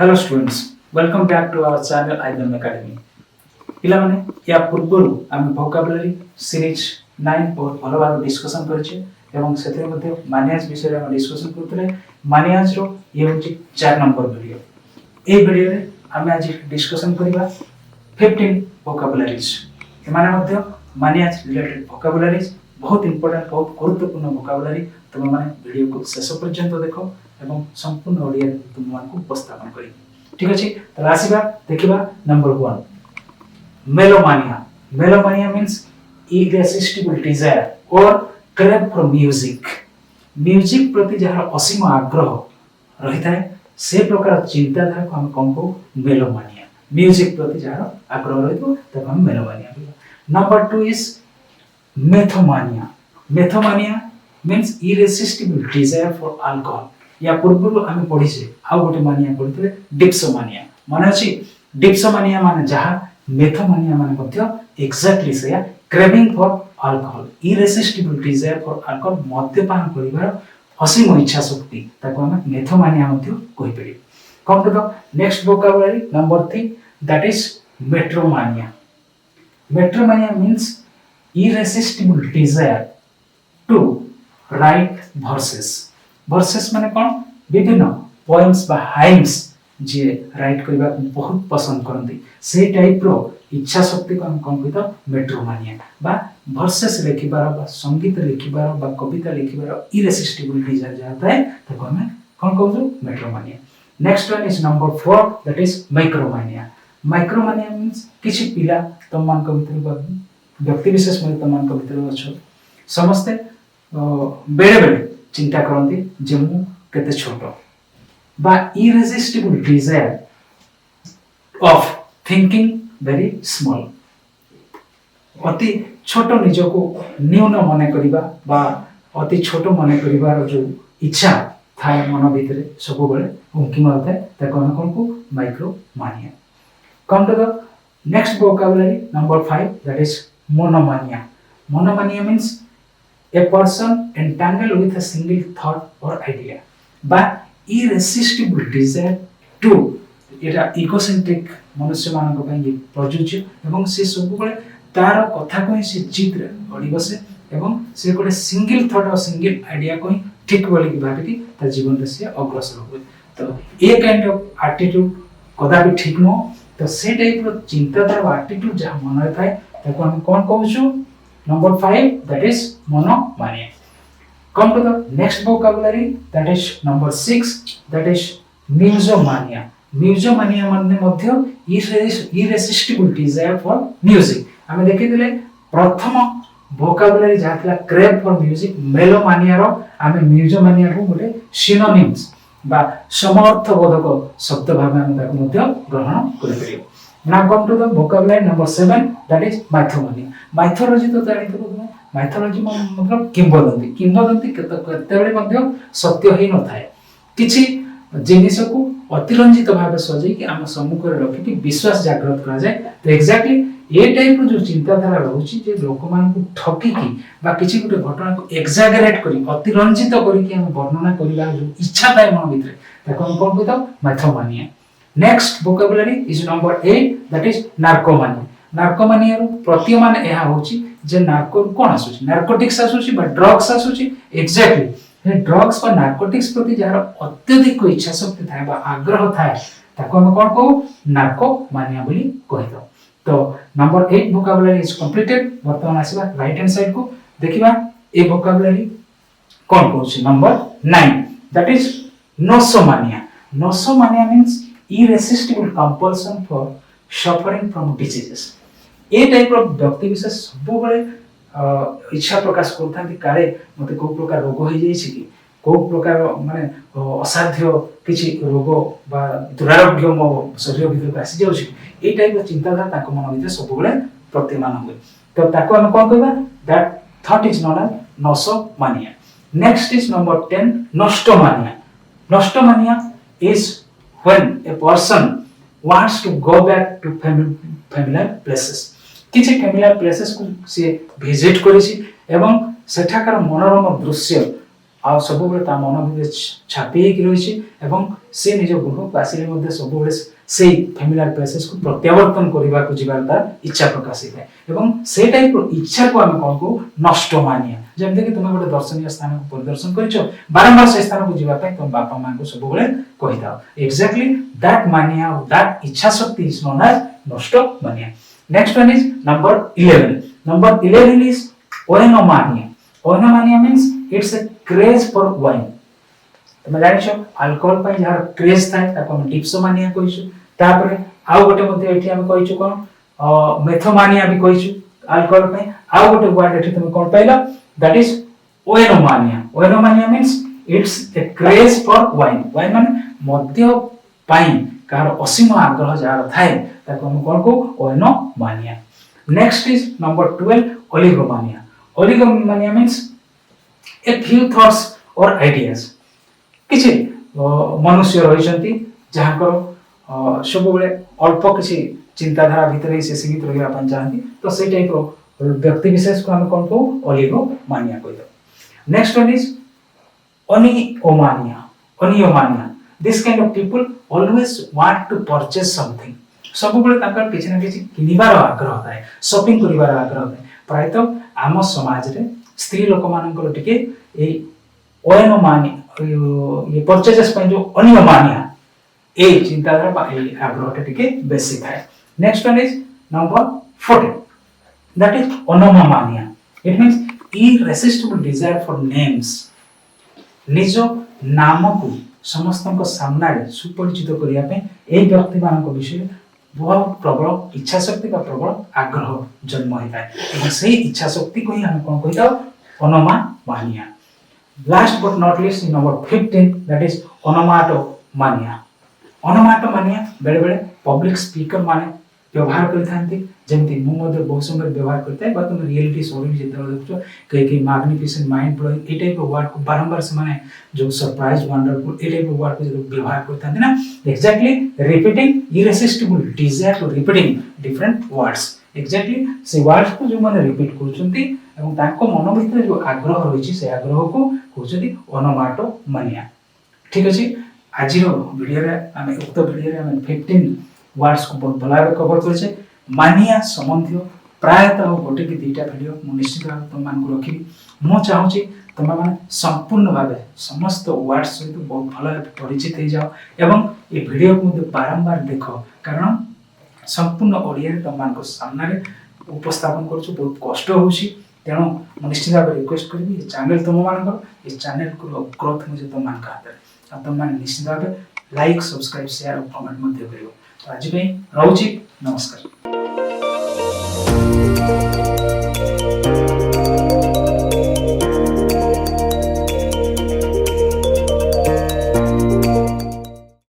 Hello students, welcome back to our channel Idom Academy. पिलामाने या पूर्वरु आम vocabulary series 9 बहुत भलो भाव डिस्कशन करछे एवं सेते मध्ये manias विषय हम डिस्कशन करथले manias रो ये होची 4 नंबर वीडियो। ए वीडियो रे हम आज डिस्कशन करिबा 15 vocabularies। एमाने मध्ये manias रिलेटेड vocabularies बहुत इंपोर्टेंट बहुत गुरुत्वपूर्ण vocabulary तुम माने वीडियो को शेष पर्यंत देखो एवं संपूर्ण ओडिया तुम मानकु उपस्थापन करी। ठीक अछि त आसीबा देखिबा number 1 melomania. Melomania means irresistible desire or crave for music। Music प्रति जहार असीम आग्रह रहिताय से प्रकार चिंताधारा को हम कोन को मेलोमानिया। म्यूजिक प्रति जहार आग्रह रहितो तब हम मेलोमानिया कहबा। Number 2 is methomania. Methomania means irresistible desire for alcohol। या पूर्व आम पढ़ी आउ गोटे मानिया पढ़ी डिप्सोमानिया मन अच्छी। डिप्सोमानिया माने जहाँ मेथोमानिया माने मध्य एक्जाक्टली से craving for alcohol irresistible desire for alcohol मद्यपान करिवार असीम इच्छा शक्ति ताको हम मेथोमानिया मध्य कहि परिबे। Come to the next vocabulary number 3 that is metromania. Metromania means irresistible desire to write verses. Verses माने कोन विभिन्न पोएम्स बा हाइम्स जे राइट करबा बहुत पसंद करंती से टाइप रो इच्छा शक्ति को हम कोन कहता मेट्रोमानिया बा वर्सेस लिखिबार बा संगीत लिखिबार बा कविता लिखिबार इरेसिस्टिबल डिजायर जाता है ताको हम कोन कहू metromania. Next one is number 4 that is micromania. Micromania means किछि पिला तम मान को भीतर बा व्यक्ति विशेष में तम मान को भीतर अछो समस्त बेरे बेरे चिंता करती जे मु केते छोट बा irresistible desire of thinking very small। अति छोट निजको न्यून मने करिबा बा अति छोट मने करिबार जो इच्छा थाए मन भितरे सब बेले उंकी मारते ताको हम कोन को micromania. Come to the next vocabulary number 5 that is monomania. Monomania means a person entangled with a single thought or idea by irresistible desire to Etah egocentric मनुष्य मान को पई प्रयोज्य एवं से सब बळे तार कथा को से चित रे अडी बसे एवं से कोटे सिंगल थॉट और सिंगल आइडिया को ठीक बोली की भाबी की त जीवन रे से अग्रसर होय। तो ए काइंड ऑफ एटीट्यूड कदा भी ठीक न तो से टाइप रो चिंताधारा एटीट्यूड जा मन रे थाए ताको हम कोन कहूछु Number 5 that is monomania. Come to the next vocabulary that is number 6 that is musomania. Musomania माने मध्य irresistible desire for music। हमें देखि दिले प्रथम vocabulary जातला crave for music melomania रो हमें musomania को बोले synonyms बा समर्थबोधक शब्द भाबे हम ताको मध्य ग्रहण करि परियो। Now come to the vocabulary number 7 that is mythomania। Mythology तो जानि तो माइथोलॉजी मतलब किंवदंती। किंवदंती केते बेले मध्य सत्य ही न थाए किछि जिनिस को अतिरंजित भाबे सजै कि हम सम्मुख रे रखि कि विश्वास जागृत करा जाय। तो एक्जेक्टली ए टाइप जो चिंताधारा रहउछि जे लोक मान को ठकी कि बा किछि गुटे घटना को एक्जागरेट करी अतिरंजित करी कि हम वर्णना करिबा जो इच्छा थाए मन भितरे ताको हम कोन कहता mythomania. Next vocabulary is number 8 that is narcomania. Narcomania रो प्रतीयमान एहा होची जे नार्को कोन आसुची नार्कोटिक्स आसुची बा ड्रग्स आसुची। एक्जेक्टली हे ड्रग्स बा नार्कोटिक्स प्रति जहार अत्यधिक इच्छा शक्ति थाए बा आग्रह थाए ताको हम कोन कहू नार्कोमानिया बोली कहितो। तो नंबर 8 वोकैबुलरी इज कंप्लीटेड। वर्तमान आसीबा राइट हैंड साइड को देखिबा ए वोकैबुलरी कोन कहूची number 9 that is nosomania. Nosomania means irresistible compulsion for suffering from diseases। ए टाइप रो व्यक्ति विशेष सब बळे इच्छा प्रकाश करथां कि काले मते को प्रकार रोग होई जाई छि कि को प्रकार माने असाध्य किछि रोग बा दुरारोग्य मो शरीर भीतर आसी जाउ छि ए टाइप रो चिंताधारा ताको मन भीतर सब बळे प्रतिमान होय। तो ताको हम कोन कहबा that thought is known as nosomania. Next is number 10 nostomania. Nostomania is when a person wants to go back to familiar places। किछि familiar places को से विजिट करिछि एवं सेठाकार मनोरम दृश्य आ सब बेले ता मन भितर छापी होकी रही एवं से निज गृह को आसिले मध्य सब बेले से फैमिलियर प्लेसेस को प्रत्यावर्तन करने को जीवार तार इच्छा प्रकाश होता है एवं से टाइप इच्छा को आम कौन को नष्ट मानिया जमते कि तुम गोटे दर्शनीय स्थान को परिदर्शन कर बारंबार से स्थान को जीवाई तुम बापा माँ को सब बेले कही था एक्जाक्टली दैट मानिया दैट इच्छा शक्ति इज नोन एज नष्ट मानिया। Next one is number 11. Number 11 is oenomania. Oenomania means it's a craze for wine. तमे जानि छ अल्कोहल पय यार क्रेज थाय ताको हम डिप्सोमानिया कहिछु तापरे आउ गोटे मध्ये एठी हम कहिछु कोन मेथोमानिया भी कहिछु अल्कोहल पय आउ गोटे वर्ड एठी तमे कोन पाइला that is oenomania. Oenomania means it's a craze for wine. wine माने मद्य पय कार असीम आग्रह जार थाय ताको हम कोन को ओएनोमानिया. Next is number 12, oligomania. Oligomania means a few thoughts or ideas. किछि मनुष्य रहिसंती जहाकर सब बेले अल्प किछि चिंताधारा भितर ही से सीमित रहिबा पन चाहती तो से टाइप रो व्यक्ति विशेष को हम कोन को ओलिगोमानिया कहिदो. Next one is oniomania. Oniomania. This kind of people always want to purchase something. सब बेले ताकर किछि ना किछि किनिबार आग्रह थाए शॉपिंग करिबार आग्रह थाए प्रायतः आम समाज रे स्त्री लोक मानकर टिके ए ओएनोमानिया ये परचेजेस पय जो अनियोमानिया ए चिंताधारा बा ए आग्रह टिके बेसी थाए. Next one is number 14 that is onomania. It means irresistible desire for names. निजो नाम को समस्तक सामना रे सुपरिचित करिया पे ए व्यक्ति मानक विषय बहुत प्रबल इच्छा शक्ति का प्रबल आग्रह जन्म होता है से इच्छा शक्ति को ही हम कौन कहता onomania. Last but not least in number 15 that is onomatomania. Onomatomania बेले बेले पब्लिक स्पीकर माने व्यवहार करथांती जेमति मु मध्ये बहुत समय व्यवहार करते हैं तुम रियलिटी शो भी जेते देखछो कई magnificent mind blowing a type word को बारंबार से माने जो surprise wonderful a type word को जो व्यवहार करथांती ना exactly repeating irresistible desire to repeating different words. Exactly से वर्ड्स को जो माने रिपीट करछंती एवं ताको मन भीतर जो आग्रह रहिछि से आग्रह को कहउछथि ओनोमाटोमानिया. ठीक अछि आज रो वीडियो रे हम उक्त वीडियो रे हम 15 वर्ड्स को बहुत भला कवर करछे. मानिया संबंधी प्रायतः गोटे कि दुईटा वीडियो मु निश्चित भाव तुम मान को रखी मु चाहूची तुम माने संपूर्ण भाव समस्त वर्ड्स सहित बहुत भल परिचित हो जाओ एवं ये वीडियो को बारंबार देखो कारण संपूर्ण ओडिया तुम मान को सामने उपस्थापन करछु बहुत कष्ट होउची तेणु मु निश्चित भाव रिक्वेस्ट करबी ये चैनल तुम मान को ये चैनल को ग्रोथ मुझे तुम मान का हाथ तुम मान निश्चित भाव लाइक सब्सक्राइब शेयर और कमेंट मध्य करियो. तो आज पे रहउची नमस्कार.